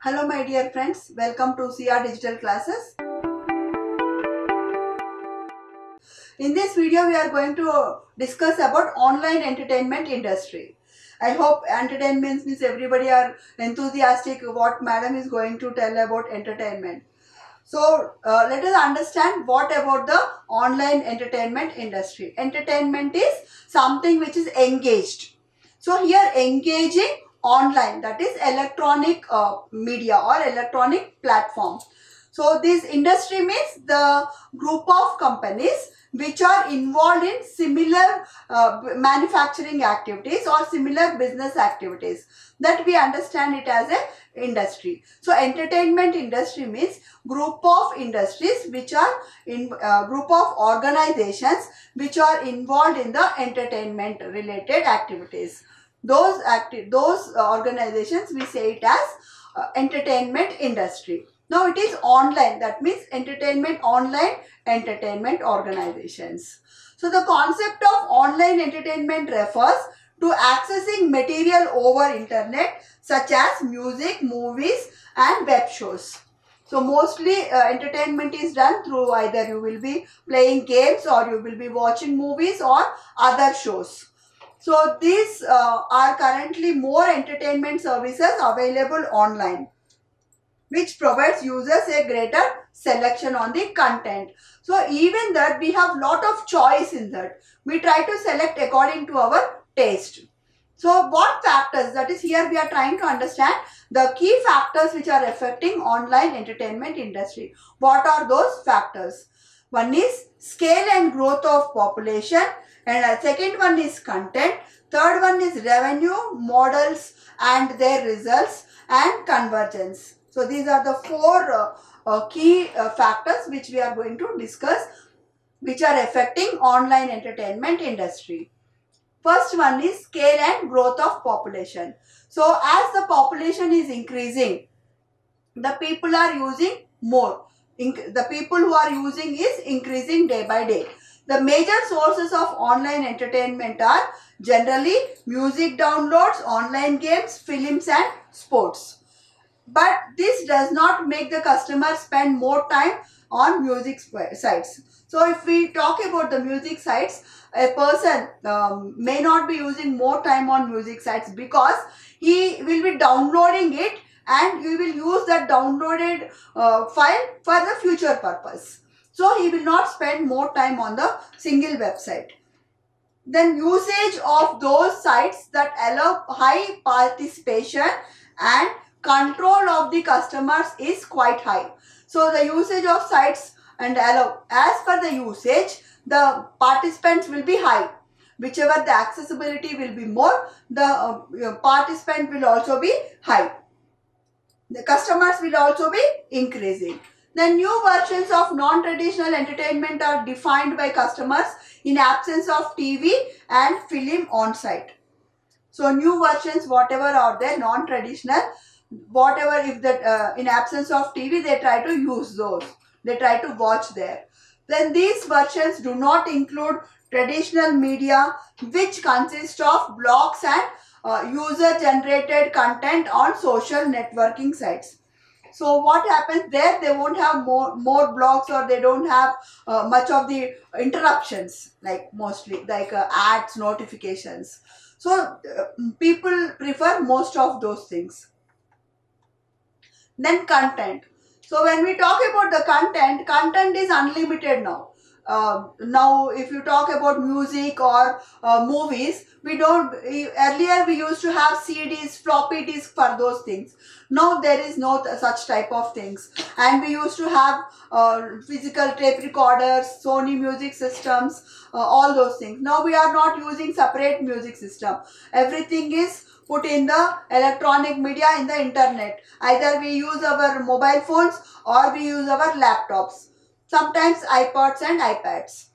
Hello my dear friends, welcome to CR Digital Classes. In this video we are going to discuss about online entertainment industry. I hope entertainment means everybody are enthusiastic what madam is going to tell about entertainment. So let us understand what about the online entertainment industry. Entertainment is something which is engaged. So here engaging online, that is electronic media or electronic platform. So this industry means the group of companies which are involved in similar manufacturing activities or similar business activities, that we understand it as a industry. So entertainment industry means group of industries which are in group of organizations which are involved in the entertainment related activities. Those organizations we say it as entertainment industry. Now it is online, that means entertainment online entertainment organizations. So the concept of online entertainment refers to accessing material over internet such as music, movies and web shows. So mostly entertainment is done through either you will be playing games or you will be watching movies or other shows. So these are currently more entertainment services available online, which provides users a greater selection on the content. So even that we have lot of choice in that. We try to select according to our taste. So what factors, that is here we are trying to understand the key factors which are affecting online entertainment industry. What are those factors? One is scale and growth of population, and second one is content, third one is revenue models and their results, and convergence. So these are the four key factors which we are going to discuss, which are affecting online entertainment industry. First one is scale and growth of population. So as the population is increasing, the people are using more. The people who are using is increasing day by day. The major sources of online entertainment are generally music downloads, online games, films and sports. But this does not make the customer spend more time on music sites. So if we talk about the music sites, a person may not be using more time on music sites because he will be downloading it and he will use that downloaded file for the future purpose. So he will not spend more time on the single website. Then usage of those sites that allow high participation and control of the customers is quite high. So the usage of sites and allow, as per the usage, the participants will be high. Whichever the accessibility will be more, the participant will also be high. The customers will also be increasing. The new versions of non-traditional entertainment are defined by customers in absence of TV and film on site. So new versions, whatever are there, non-traditional, whatever if that in absence of TV, they try to use those. They try to watch there. Then these versions do not include traditional media, which consist of blogs and user-generated content on social networking sites. So what happens there? They won't have more blogs, or they don't have much of the interruptions, like mostly like ads, notifications. So people prefer most of those things. Then content. So when we talk about the content is unlimited now. Now if you talk about music or movies, we don't, earlier we used to have CDs, floppy disk for those things. Now there is no such type of things, and we used to have physical tape recorders, Sony music systems, all those things. Now we are not using separate music system. Everything is put in the electronic media in the internet. Either we use our mobile phones or we use our laptops, sometimes iPods and iPads.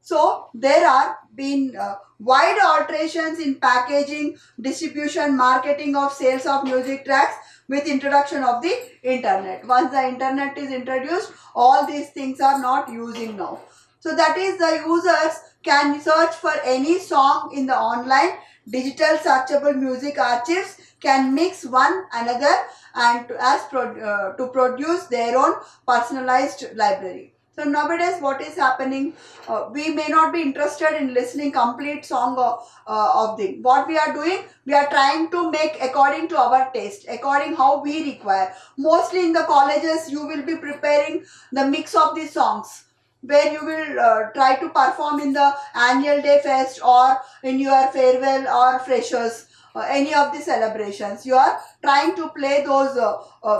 So there are been wide alterations in packaging, distribution, marketing of sales of music tracks with introduction of the internet. Once the internet is introduced, all these things are not using now. So that is, the users can search for any song in the online digital searchable music archives, can mix one another, and to produce their own personalized library. So nowadays what is happening, we may not be interested in listening complete song of the, what we are doing, we are trying to make according to our taste, according how we require. Mostly in the colleges you will be preparing the mix of the songs, where you will try to perform in the annual day fest or in your farewell or freshers, any of the celebrations. You are trying to play those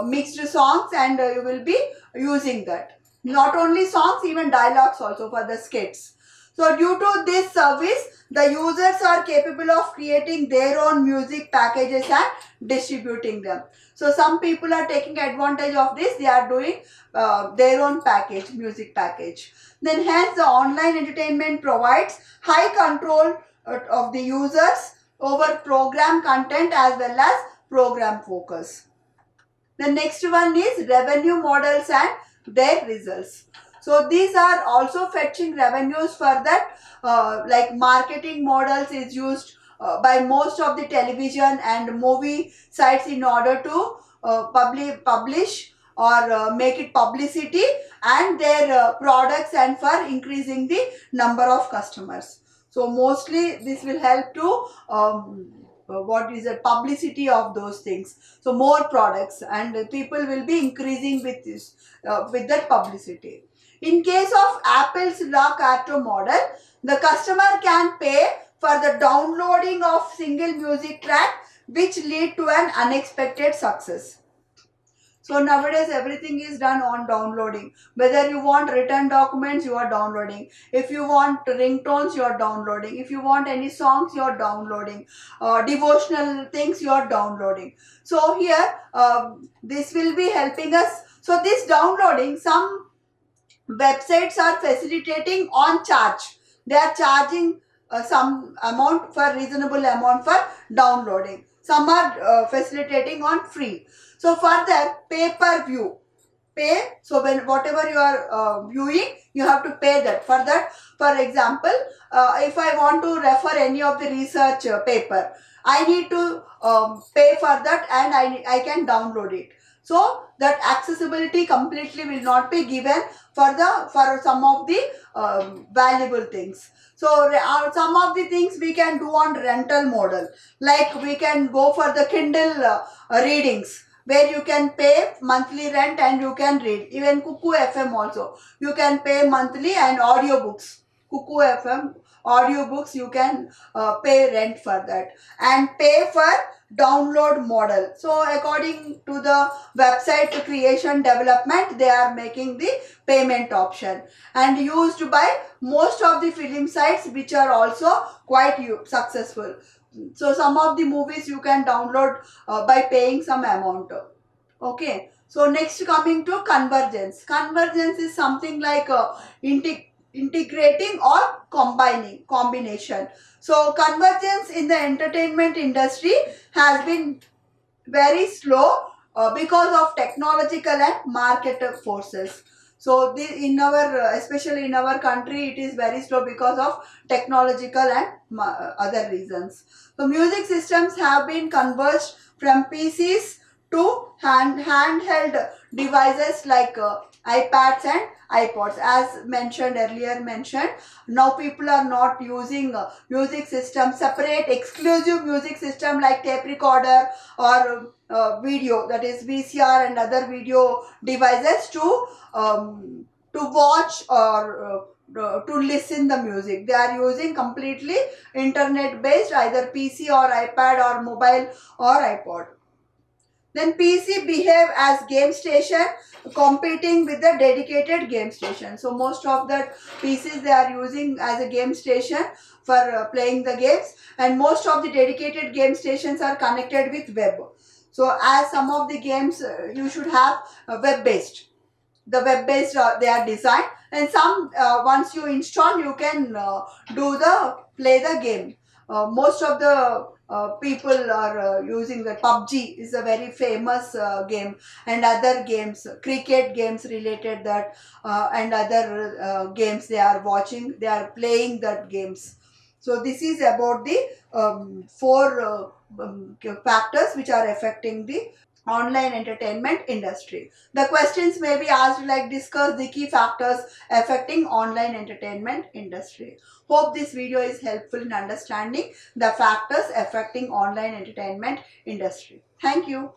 mixed songs, and you will be using that. Not only songs, even dialogues also for the skits. So due to this service, the users are capable of creating their own music packages and distributing them. So some people are taking advantage of this. They are doing their own package, music package. Then hence the online entertainment provides high control of the users over program content as well as program focus. The next one is revenue models and their results. So these are also fetching revenues for that, like marketing models is used by most of the television and movie sites in order to publish or make it publicity and their products, and for increasing the number of customers. So mostly this will help to what is the publicity of those things. So more products, and people will be increasing with this, with that publicity. In case of Apple's La Carto model, the customer can pay for the downloading of single music track, which lead to an unexpected success. So nowadays everything is done on downloading. Whether you want written documents, you are downloading. If you want ringtones, you are downloading. If you want any songs, you are downloading. Devotional things, you are downloading. So here this will be helping us. So this downloading, some websites are facilitating on charge. They are charging some amount, for reasonable amount for downloading. Some are facilitating on free. So further, pay per view. Pay, so when whatever you are viewing, you have to pay that. For that, for example, if I want to refer any of the research paper, I need to pay for that, and I can download it. So that accessibility completely will not be given for some of the valuable things. So some of the things we can do on rental model, like we can go for the Kindle readings, where you can pay monthly rent and you can read. Even Kuku FM also, you can pay monthly, and audiobooks, Kuku FM audiobooks, you can pay rent for that, and pay for download model. So according to the website creation development, they are making the payment option, and used by most of the film sites, which are also quite successful. So some of the movies you can download by paying some amount. Okay. So next, coming to convergence. Convergence is something like integrating or combination. So convergence in the entertainment industry has been very slow because of technological and market forces. So in our, especially in our country, it is very slow because of technological and other reasons. So music systems have been converged from PCs to handheld devices like iPads and iPods. As mentioned earlier, now people are not using music system, separate exclusive music system like tape recorder or video, that is VCR and other video devices to watch or to listen the music. They are using completely internet based, either PC or iPad or mobile or iPod. Then PC behave as game station, competing with the dedicated game station. So most of the PCs, they are using as a game station for playing the games, and most of the dedicated game stations are connected with web. So as some of the games you should have web based. The web based they are designed, and some once you install, you can play the game. Most of the people are using the PUBG is a very famous game, and other games, cricket games related that, and other games they are watching, they are playing that games. So this is about the four factors which are affecting the online entertainment industry. The questions may be asked like, discuss the key factors affecting online entertainment industry. Hope this video is helpful in understanding the factors affecting online entertainment industry. Thank you.